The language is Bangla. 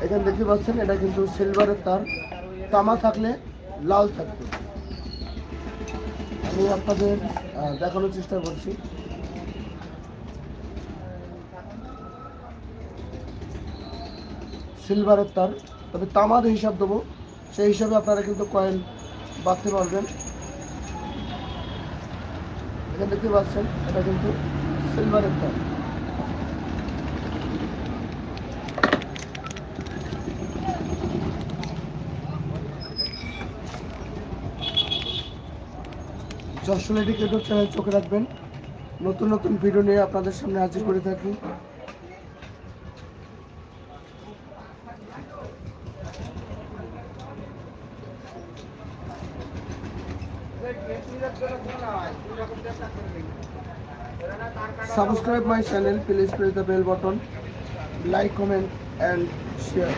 এখানে দেখতে পাচ্ছেন এটা কিন্তু সিলভারের তার, তামা থাকলে লাল থাকবে। আমি আপনাদের দেখানোর চেষ্টা করছি। সিলভারের তার, তবে তামার হিসাব দেবো, সেই হিসাবে আপনারা কিন্তু কয়েন বাঁধতে পারবেন। এখানে দেখতে পাচ্ছেন এটা কিন্তু সিলভারের তার। যশোর এডুকেটর চ্যানেল চোখে রাখবেন, নতুন নতুন ভিডিও নিয়ে আপনাদের সামনে হাজির করে থাকি। Subscribe my channel, please press the bell button, like, comment and share.